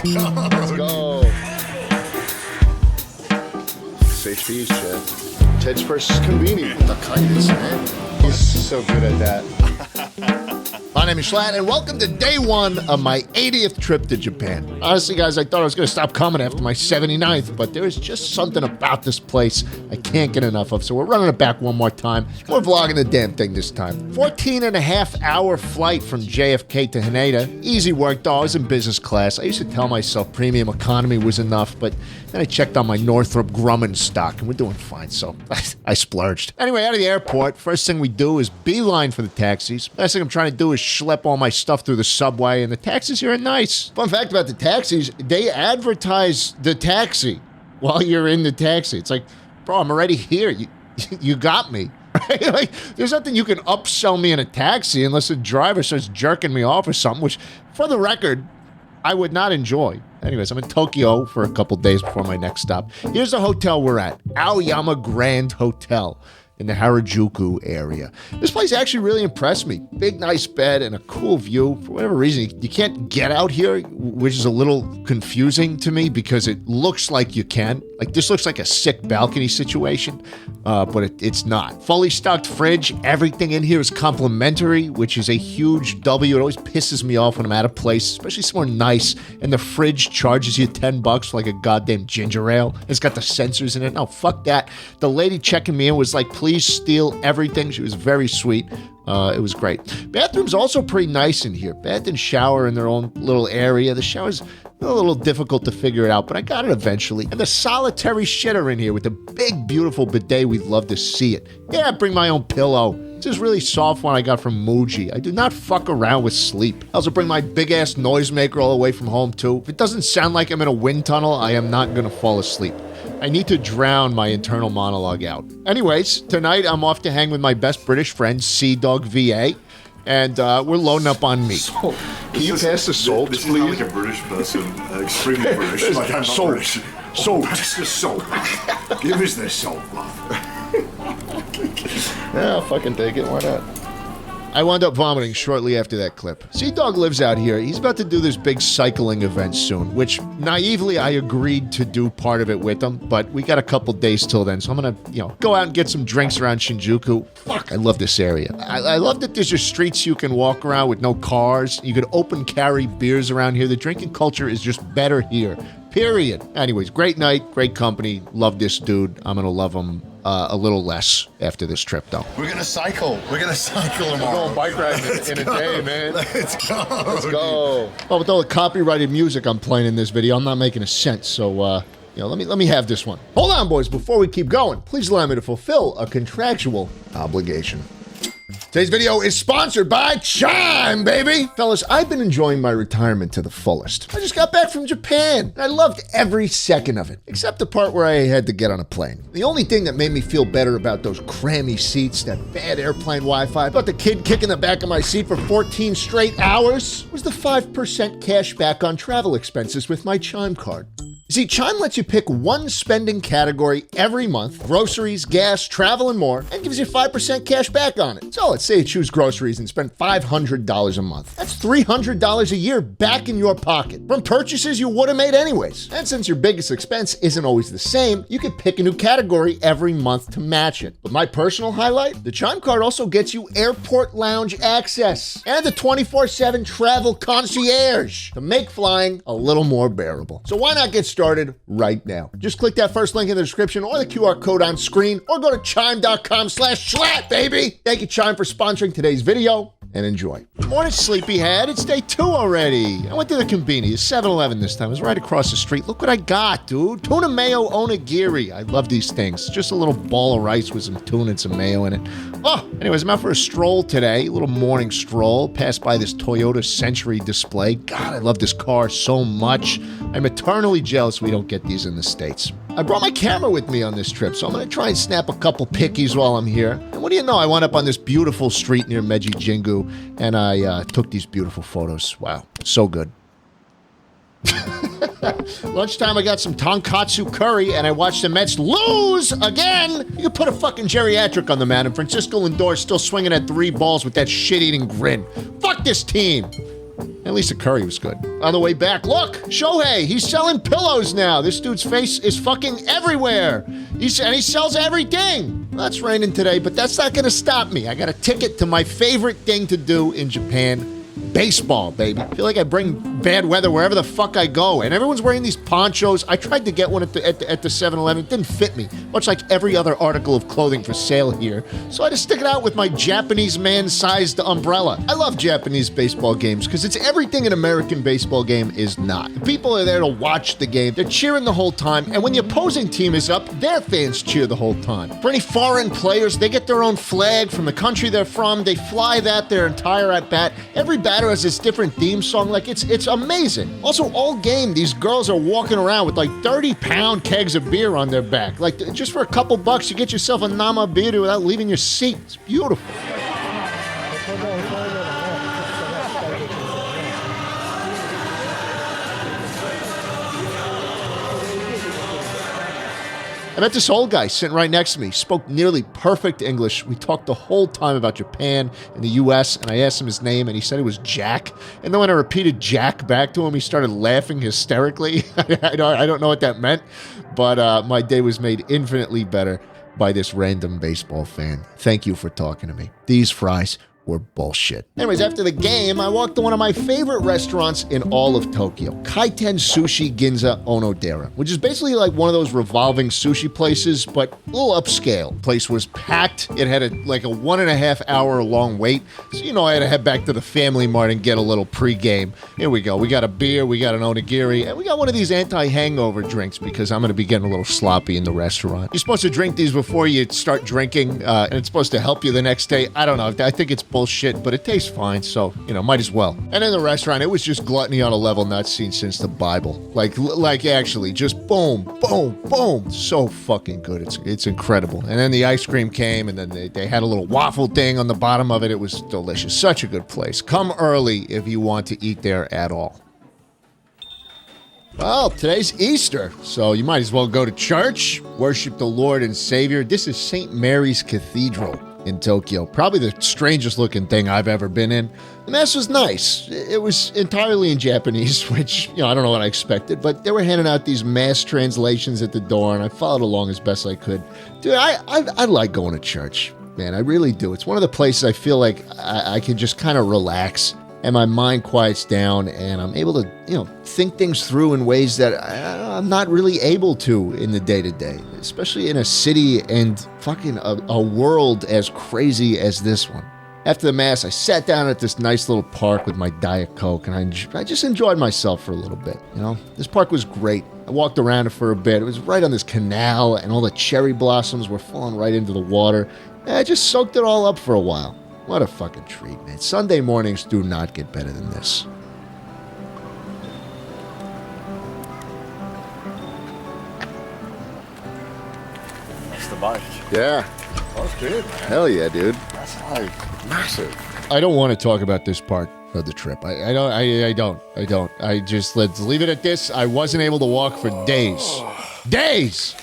Let's go. Safety, Chad. Ted's first is convenient. The kindest, man. He's so good at that. My name is Schlatt, and welcome to day one of my 80th trip to Japan. Honestly, guys, I thought I was going to stop coming after my 79th, but there is just something about this place I can't get enough of, so we're running it back one more time. We're vlogging the damn thing this time. 14.5-hour flight from JFK to Haneda. Easy work, though. I was in business class. I used to tell myself premium economy was enough, but then I checked on my Northrop Grumman stock, and we're doing fine, so I splurged. Anyway, out of the airport, first thing we do is beeline for the taxis. Last thing I'm trying to do is schlep all my stuff through the subway, and the taxis here are nice. Fun fact about the taxis, they advertise the taxi while you're in the taxi. It's like, bro, I'm already here. You got me. Right? Like, there's nothing you can upsell me in a taxi unless the driver starts jerking me off or something, which, for the record, I would not enjoy. Anyways, I'm in Tokyo for a couple days before my next stop. Here's the hotel we're at, Aoyama Grand Hotel in the Harajuku area. This place actually really impressed me. Big, nice bed and a cool view. For whatever reason, you can't get out here, which is a little confusing to me because it looks like you can. Like, this looks like a sick balcony situation, but it's not. Fully stocked fridge. Everything in here is complimentary, which is a huge W. It always pisses me off when I'm out of place, especially somewhere nice, and the fridge charges you $10 for like a goddamn ginger ale. It's got the sensors in it. No, fuck that. The lady checking me in was like, please steal everything. She was very sweet. It was great. Bathroom's also pretty nice in here. Bath and shower in their own little area. The shower's a little difficult to figure it out, but I got it eventually. And the solitary shitter in here with the big, beautiful bidet. We'd love to see it. Yeah, bring my own pillow. It's this really soft one I got from Muji. I do not fuck around with sleep. I also bring my big-ass noisemaker all the way from home, too. If it doesn't sound like I'm in a wind tunnel, I am not going to fall asleep. I need to drown my internal monologue out. Anyways, tonight I'm off to hang with my best British friend, Sea Dog VA, and we're loading up on me. Salt. Can you pass the salt, please? please? This is not like a British person, extremely British. Like, I'm not Salt. British. Salt. Pass the salt. Give us the salt, love. Yeah, I'll fucking take it. Why not? I wound up vomiting shortly after that clip. Sea Dog lives out here. He's about to do this big cycling event soon, which naively I agreed to do part of it with him, but we got a couple days till then, so I'm gonna, go out and get some drinks around Shinjuku. Fuck, I love this area. I love that there's just streets you can walk around with no cars. You can open carry beers around here. The drinking culture is just better here. Period. Anyways, great night, great company. Love this dude. I'm gonna love him a little less after this trip, though. We're gonna cycle. We're gonna cycle tomorrow. We're going bike riding in a day, man. Let's go. Let's go. Well, with all the copyrighted music I'm playing in this video, I'm not making a cent. So, let me have this one. Hold on, boys. Before we keep going, please allow me to fulfill a contractual obligation. Today's video is sponsored by Chime, baby! Fellas, I've been enjoying my retirement to the fullest. I just got back from Japan, and I loved every second of it, except the part where I had to get on a plane. The only thing that made me feel better about those crammy seats, that bad airplane Wi-Fi, about the kid kicking the back of my seat for 14 straight hours, was the 5% cash back on travel expenses with my Chime Card. See, Chime lets you pick one spending category every month, groceries, gas, travel, and more, and gives you 5% cash back on it. So let's say you choose groceries and spend $500 a month. That's $300 a year back in your pocket from purchases you would have made anyways. And since your biggest expense isn't always the same, you can pick a new category every month to match it. But my personal highlight, the Chime Card also gets you airport lounge access and the 24/7 travel concierge to make flying a little more bearable. So why not get started right now? Just click that first link in the description or the QR code on screen, or go to chime.com/Schlatt, baby. Thank you, Chime, for sponsoring today's video, and enjoy. Good morning, sleepyhead. It's day 2 already. I went to the convenience, 7-Eleven this time. It was right across the street. Look what I got, dude. Tuna mayo onigiri. I love these things. Just a little ball of rice with some tuna and some mayo in it. Oh, anyways, I'm out for a stroll today, a little morning stroll. Passed by this Toyota Century display. God, I love this car so much. I'm eternally jealous we don't get these in the States. I brought my camera with me on this trip, so I'm going to try and snap a couple pickies while I'm here. And what do you know? I wound up on this beautiful street near Meiji Jingu, and I took these beautiful photos. Wow, so good. Lunchtime, I got some tonkatsu curry, and I watched the Mets lose again. You could put a fucking geriatric on the man, and Francisco Lindor is still swinging at 3 balls with that shit-eating grin. Fuck this team. At least the curry was good. On the way back, look, Shohei, he's selling pillows now. This dude's face is fucking everywhere. And he sells everything. Well, it's raining today, but that's not gonna stop me. I got a ticket to my favorite thing to do in Japan. Baseball, baby. I feel like I bring bad weather wherever the fuck I go, and everyone's wearing these ponchos. I tried to get one at the 7-Eleven. It didn't fit me, much like every other article of clothing for sale here. So I just stick it out with my Japanese man-sized umbrella. I love Japanese baseball games because it's everything an American baseball game is not. The people are there to watch the game. They're cheering the whole time, and when the opposing team is up, their fans cheer the whole time. For any foreign players, they get their own flag from the country they're from. They fly that their entire at-bat. Every batter has this different theme song. Like, it's amazing. Also, all game, these girls are walking around with like 30-pound kegs of beer on their back. Like, just for a couple bucks, you get yourself a Nama beer without leaving your seat. It's beautiful. I met this old guy sitting right next to me. He spoke nearly perfect English. We talked the whole time about Japan and the U.S., and I asked him his name, and he said it was Jack. And then when I repeated Jack back to him, he started laughing hysterically. I don't know what that meant, but my day was made infinitely better by this random baseball fan. Thank you for talking to me. These fries were bullshit. Anyways, after the game, I walked to one of my favorite restaurants in all of Tokyo, Kaiten Sushi Ginza Onodera, which is basically like one of those revolving sushi places, but a little upscale. Place was packed. It had a 1.5 hour long wait. So, I had to head back to the Family Mart and get a little pre-game. Here we go. We got a beer, we got an onigiri, and we got one of these anti-hangover drinks because I'm going to be getting a little sloppy in the restaurant. You're supposed to drink these before you start drinking, and it's supposed to help you the next day. I don't know. I think it's bullshit, but it tastes fine, so, might as well. And in the restaurant, it was just gluttony on a level not seen since the Bible. Like actually, just boom, boom, boom. So fucking good. It's incredible. And then the ice cream came, and then they had a little waffle thing on the bottom of it. It was delicious. Such a good place. Come early if you want to eat there at all. Well, today's Easter, so you might as well go to church, worship the Lord and Savior. This is St. Mary's Cathedral in Tokyo. Probably the strangest looking thing I've ever been in. The mass was nice. It was entirely in Japanese, which, I don't know what I expected, but they were handing out these mass translations at the door, and I followed along as best I could. Dude, I like going to church, man. I really do. It's one of the places I feel like I can just kind of relax, and my mind quiets down, and I'm able to, think things through in ways that I'm not really able to in the day-to-day, especially in a city and fucking a world as crazy as this one. After the mass, I sat down at this nice little park with my Diet Coke, and I just enjoyed myself for a little bit, This park was great. I walked around it for a bit. It was right on this canal, and all the cherry blossoms were falling right into the water. And I just soaked it all up for a while. What a fucking treat, man. Sunday mornings do not get better than this. That's the bite. Yeah. That's good. Hell yeah, dude. That's like massive. I don't want to talk about this part of the trip. I don't. Let's leave it at this. I wasn't able to walk for days. Days!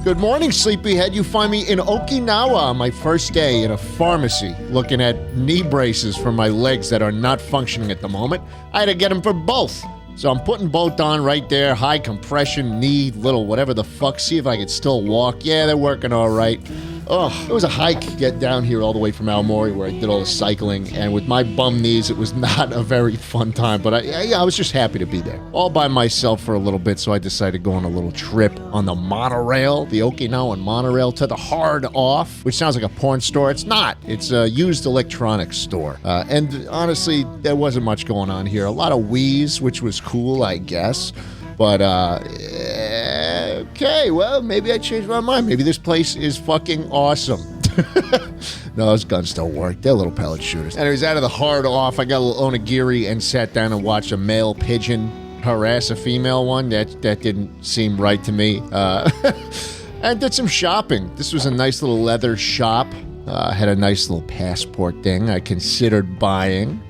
Good morning, sleepyhead. You find me in Okinawa on my first day in a pharmacy, looking at knee braces for my legs that are not functioning at the moment. I had to get them for both. So I'm putting both on right there, high compression, knee, little whatever the fuck, see if I can still walk. Yeah, they're working all right. It was a hike to get down here all the way from Aomori where I did all the cycling, and with my bum knees, it was not a very fun time, but I was just happy to be there. All by myself for a little bit, so I decided to go on a little trip on the monorail, the Okinawan monorail, to the Hard Off, which sounds like a porn store. It's not. It's a used electronics store. And honestly, there wasn't much going on here. A lot of wheeze, which was cool, I guess. But, okay, well, maybe I changed my mind. Maybe this place is fucking awesome. No, those guns don't work. They're little pellet shooters. Anyways, out of the Hard Off, I got a little onigiri and sat down and watched a male pigeon harass a female one. That didn't seem right to me. And did some shopping. This was a nice little leather shop. Had a nice little passport thing I considered buying.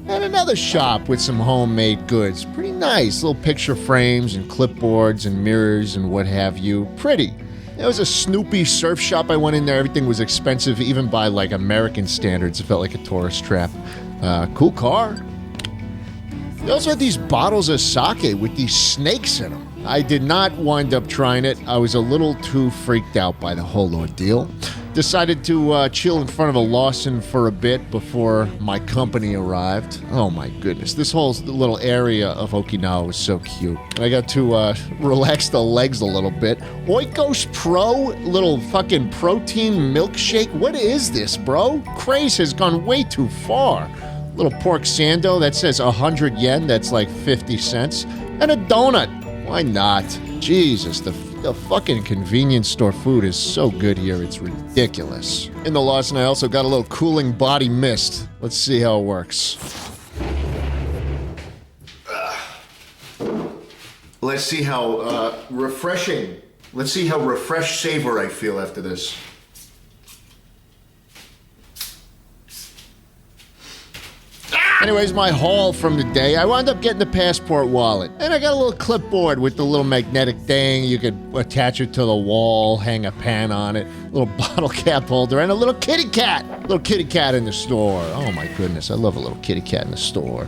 And another shop with some homemade goods. Pretty nice. Little picture frames and clipboards and mirrors and what have you. Pretty. It was a Snoopy surf shop. I went in there. Everything was expensive, even by like American standards. It felt like a tourist trap. Cool car. They also had these bottles of sake with these snakes in them. I did not wind up trying it. I was a little too freaked out by the whole ordeal. Decided to chill in front of a Lawson for a bit before my company arrived. Oh my goodness, this whole little area of Okinawa was so cute. And I got to relax the legs a little bit. Oikos Pro, little fucking protein milkshake. What is this, bro? Craze has gone way too far. Little pork sando that says 100 yen, that's like 50 cents. And a donut. Why not? Jesus, the fucking convenience store food is so good here, it's ridiculous. In the Lawson, I also got a little cooling body mist. Let's see how it works. Let's see how refreshing. Let's see how refreshed savor I feel after this. Anyways, my haul from the day, I wound up getting the passport wallet. And I got a little clipboard with the little magnetic thing. You could attach it to the wall, hang a pan on it, a little bottle cap holder, and a little kitty cat. Little kitty cat in the store. Oh my goodness, I love a little kitty cat in the store.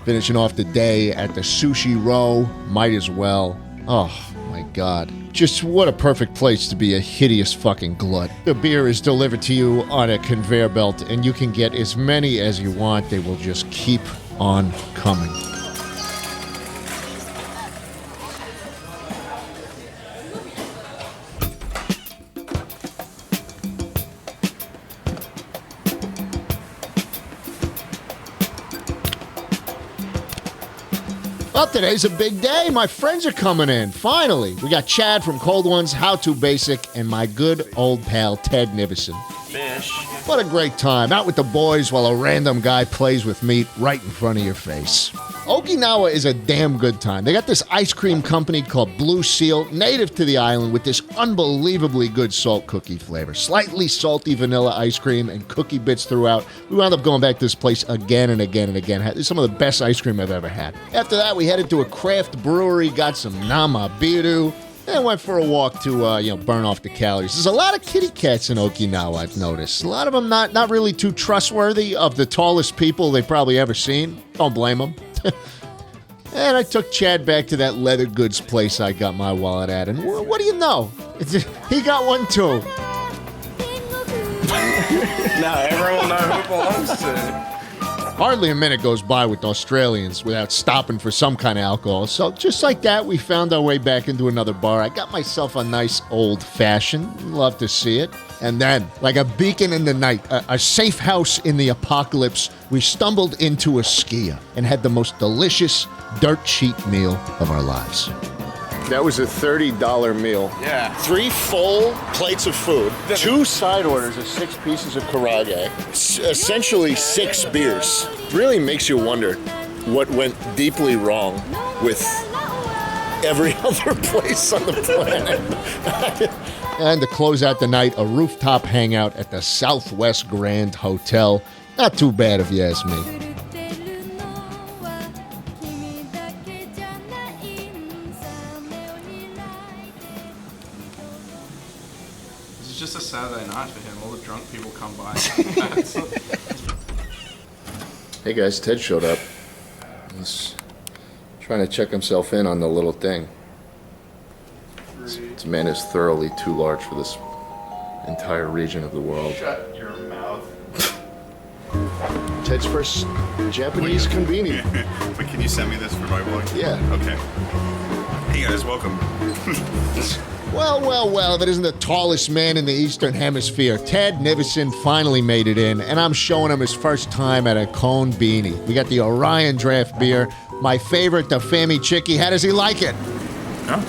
Finishing off the day at the Sushi Row, might as well. Oh my God. Just what a perfect place to be a hideous fucking glut. The beer is delivered to you on a conveyor belt, and you can get as many as you want. They will just keep on coming. Well, today's a big day. My friends are coming in. Finally. We got Chad from Cold Ones, How To Basic, and my good old pal, Ted Nivison. Fish. What a great time. Out with the boys while a random guy plays with meat right in front of your face. Okinawa is a damn good time. They got this ice cream company called Blue Seal, native to the island, with this unbelievably good salt cookie flavor. Slightly salty vanilla ice cream and cookie bits throughout. We wound up going back to this place again and again and again. It's some of the best ice cream I've ever had. After that, we headed to a craft brewery, got some Namabiru, and went for a walk to, burn off the calories. There's a lot of kitty cats in Okinawa, I've noticed. A lot of them not really too trustworthy, of the tallest people they've probably ever seen. Don't blame them. And I took Chad back to that leather goods place I got my wallet at, and what do you know? He got one too. Now everyone will know who it belongs to. Hardly a minute goes by with Australians without stopping for some kind of alcohol. So just like that, we found our way back into another bar. I got myself a nice old-fashioned. Love to see it. And then, like a beacon in the night, a safe house in the apocalypse, we stumbled into a skier and had the most delicious dirt sheet meal of our lives. That was a $30 meal. Yeah. 3 full plates of food, 2 side orders of 6 pieces of karage, essentially 6 beers. Really makes you wonder what went deeply wrong with every other place on the planet. And to close out the night, a rooftop hangout at the Southwest Grand Hotel. Not too bad if you ask me. Just a Saturday night for him. All the drunk people come by. Hey guys, Ted showed up. He's trying to check himself in on the little thing. This man is thoroughly too large for this entire region of the world. Shut your mouth. Ted's first Japanese convenience. Wait, can you send me this for my vlog? Yeah. Okay. Hey guys, welcome. Well, if it isn't the tallest man in the Eastern Hemisphere, Ted Nivison finally made it in, and I'm showing him his first time at a cone beanie. We got the Orion draft beer, my favorite, the Fami Chicky. How does he like it? Huh?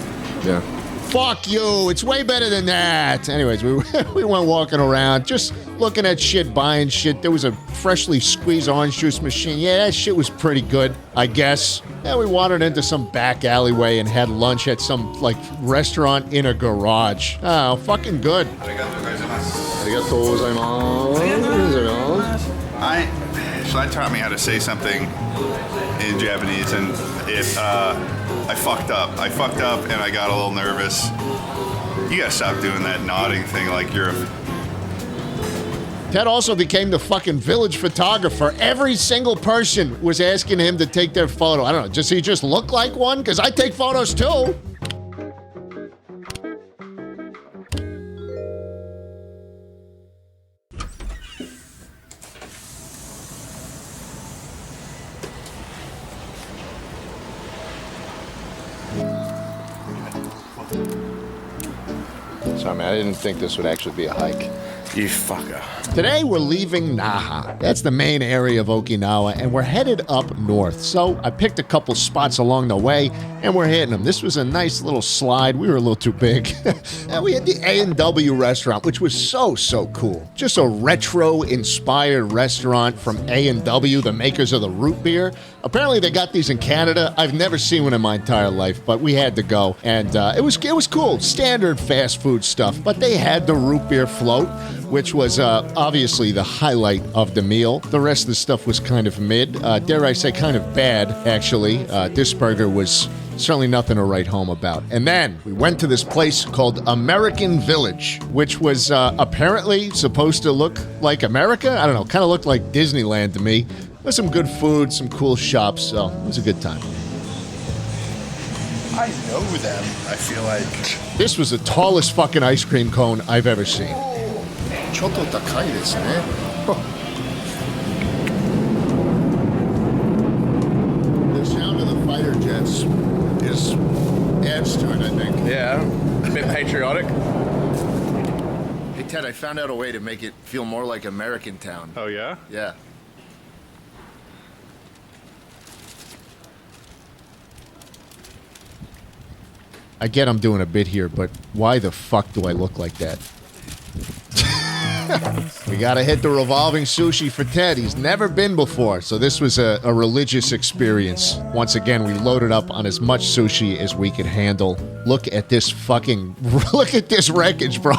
Yeah. Fuck you, it's way better than that. Anyways, we went walking around, just looking at shit, buying shit. There was a freshly squeezed orange juice machine. Yeah, that shit was pretty good, I guess. Yeah, we wandered into some back alleyway and had lunch at some, restaurant in a garage. Oh, fucking good. Arigatou gozaimasu. Schlatt taught me how to say something in Japanese, and I fucked up. I fucked up, and I got a little nervous. You gotta stop doing that nodding thing like you're a... Ted also became the fucking village photographer. Every single person was asking him to take their photo. I don't know, does he just look like one? Because I take photos too. Sorry, man, I didn't think this would actually be a hike. You fucker. Today we're leaving Naha. That's the main area of Okinawa, and we're headed up north. So I picked a couple spots along the way, and we're hitting them. This was a nice little slide. We were a little too big. And we had the A&W restaurant, which was so cool. Just a retro-inspired restaurant from A&W, the makers of the root beer. Apparently they got these in Canada. I've never seen one in my entire life, but we had to go. And it was cool. Standard fast food stuff. But they had the root beer float, which was obviously the highlight of the meal. The rest of the stuff was kind of mid. Dare I say kind of bad, actually. This burger was certainly nothing to write home about. And then we went to this place called American Village, which was apparently supposed to look like America. I don't know, kind of looked like Disneyland to me. There's some good food, some cool shops, so it was a good time. I know them, I feel like. This was the tallest fucking ice cream cone I've ever seen. ちょっと高いですね。 The sound of the fighter jets adds to it, I think. Yeah, a bit patriotic. Hey, Ted, I found out a way to make it feel more like American Town. Oh, yeah? Yeah. I get I'm doing a bit here, but why the fuck do I look like that? We gotta hit the revolving sushi for Ted. He's never been before, so this was a religious experience. Once again, we loaded up on as much sushi as we could handle. Look at this wreckage, bro.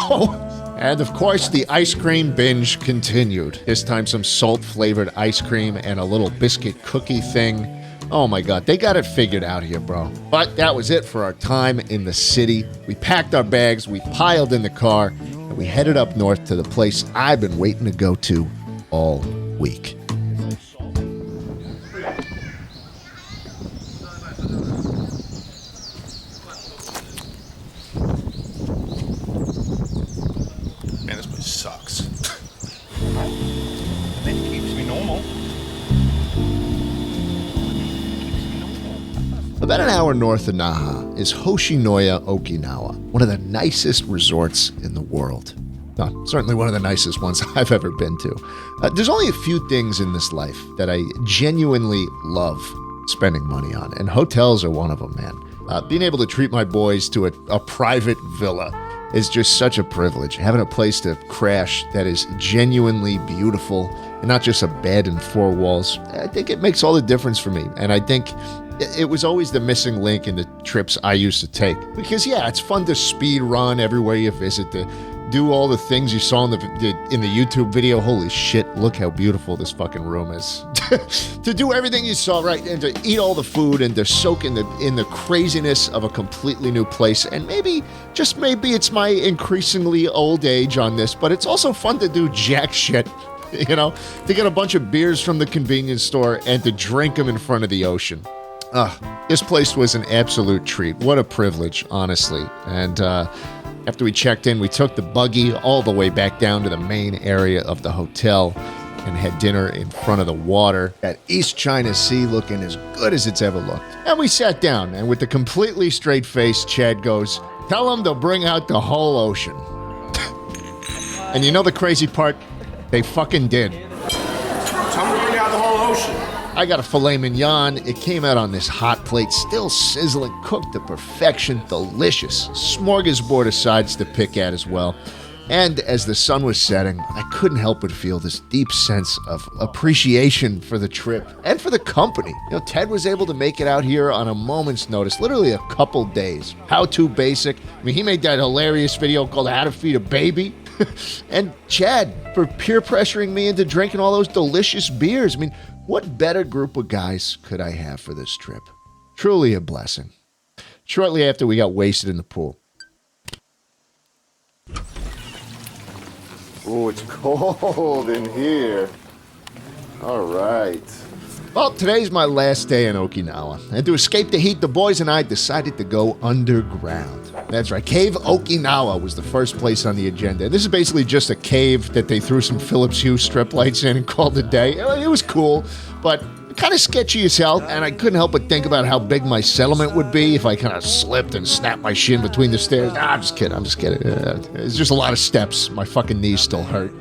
And of course, the ice cream binge continued. This time some salt-flavored ice cream and a little biscuit cookie thing. Oh my God, they got it figured out here, bro. But that was it for our time in the city. We packed our bags, we piled in the car, and we headed up north to the place I've been waiting to go to all week. Man, this place sucks. And then it keeps me normal. About an hour north of Naha is Hoshinoya, Okinawa, one of the nicest resorts in the world. No, certainly one of the nicest ones I've ever been to. There's only a few things in this life that I genuinely love spending money on, and hotels are one of them, man. Being able to treat my boys to a private villa is just such a privilege. Having a place to crash that is genuinely beautiful and not just a bed and four walls, I think it makes all the difference for me. And I think it was always the missing link in the trips I used to take. Because, yeah, it's fun to speed run everywhere you visit, to do all the things you saw in the YouTube video. Holy shit, look how beautiful this fucking room is. To do everything you saw, right, and to eat all the food and to soak in the craziness of a completely new place. And maybe, just maybe, it's my increasingly old age on this, but it's also fun to do jack shit. You know, to get a bunch of beers from the convenience store and to drink them in front of the ocean. This place was an absolute treat. What a privilege, honestly. And after we checked in, we took the buggy all the way back down to the main area of the hotel and had dinner in front of the water. That East China Sea looking as good as it's ever looked. And we sat down, and with a completely straight face, Chad goes, "Tell them to bring out the whole ocean." And you know the crazy part? They fucking did. Tell them to bring out the whole ocean. I got a filet mignon. It came out on this hot plate, still sizzling, cooked to perfection, delicious. Smorgasbord of sides to pick at as well. And as the sun was setting, I couldn't help but feel this deep sense of appreciation for the trip and for the company. You know, Ted was able to make it out here on a moment's notice, literally a couple days. How to basic. I mean, he made that hilarious video called How to Feed a Baby. And Chad for peer pressuring me into drinking all those delicious beers. I mean, what better group of guys could I have for this trip? Truly a blessing. Shortly after, we got wasted in the pool. Oh, it's cold in here. All right. Well, today's my last day in Okinawa. And to escape the heat, the boys and I decided to go underground. That's right, Cave Okinawa was the first place on the agenda. This is basically just a cave that they threw some Philips Hue strip lights in and called it a day. It was cool, but kind of sketchy as hell, and I couldn't help but think about how big my settlement would be if I kind of slipped and snapped my shin between the stairs. Nah, I'm just kidding. It's just a lot of steps. My fucking knees still hurt.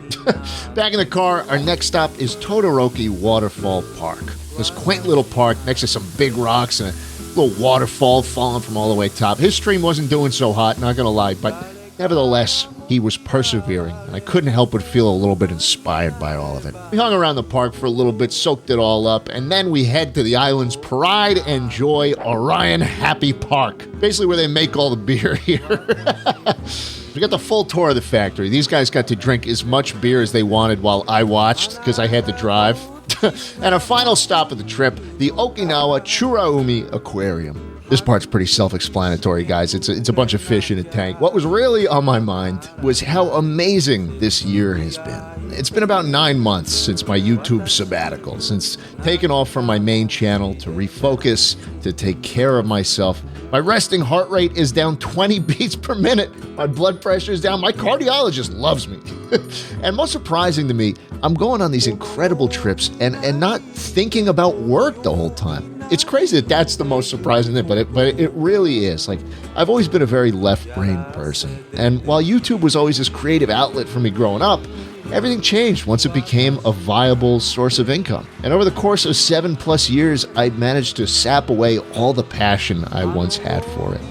Back in the car, our next stop is Todoroki Waterfall Park. This quaint little park next to some big rocks and a little waterfall falling from all the way top. His stream wasn't doing so hot, not gonna lie, but nevertheless, he was persevering, and I couldn't help but feel a little bit inspired by all of it. We hung around the park for a little bit, soaked it all up, and then we head to the island's pride and joy, Orion Happy Park. Basically where they make all the beer here. We got the full tour of the factory. These guys got to drink as much beer as they wanted while I watched, because I had to drive. And our final stop of the trip, the Okinawa Churaumi Aquarium. This part's pretty self-explanatory, guys. It's a bunch of fish in a tank. What was really on my mind was how amazing this year has been. It's been about 9 months since my YouTube sabbatical, since taking off from my main channel to refocus, to take care of myself. My resting heart rate is down 20 beats per minute. My blood pressure is down. My cardiologist loves me. And most surprising to me, I'm going on these incredible trips and not thinking about work the whole time. It's crazy that that's the most surprising thing, but it really is. Like, I've always been a very left-brained person. And while YouTube was always this creative outlet for me growing up, everything changed once it became a viable source of income. And over the course of 7+ years, I managed to sap away all the passion I once had for it.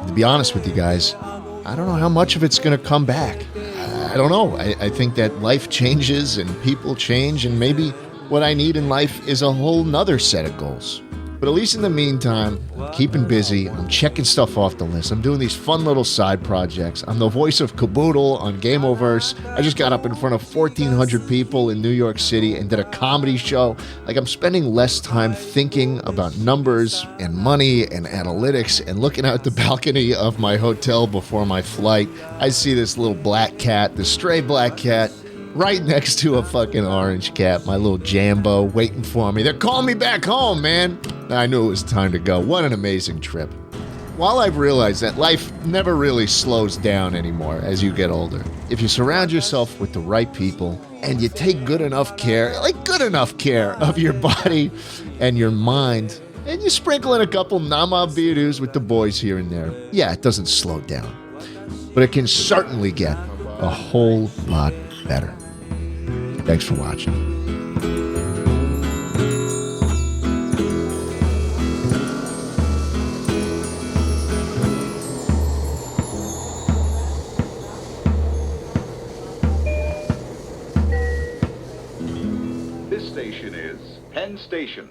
To be honest with you guys, I don't know how much of it's going to come back. I don't know. I think that life changes and people change, and maybe what I need in life is a whole nother set of goals. But at least in the meantime, I'm keeping busy. I'm checking stuff off the list. I'm doing these fun little side projects. I'm the voice of Caboodle on Gameoverse. I just got up in front of 1,400 people in New York City and did a comedy show. Like, I'm spending less time thinking about numbers and money and analytics and looking out the balcony of my hotel before my flight. I see this little black cat, this stray black cat, right next to a fucking orange cat, my little Jambo, waiting for me. They're calling me back home, man. I knew it was time to go. What an amazing trip. While I've realized that life never really slows down anymore as you get older, if you surround yourself with the right people and you take good enough care of your body and your mind, and you sprinkle in a couple nama birus with the boys here and there, yeah, it doesn't slow down. But it can certainly get a whole lot better. Thanks for watching. This station is Penn Station.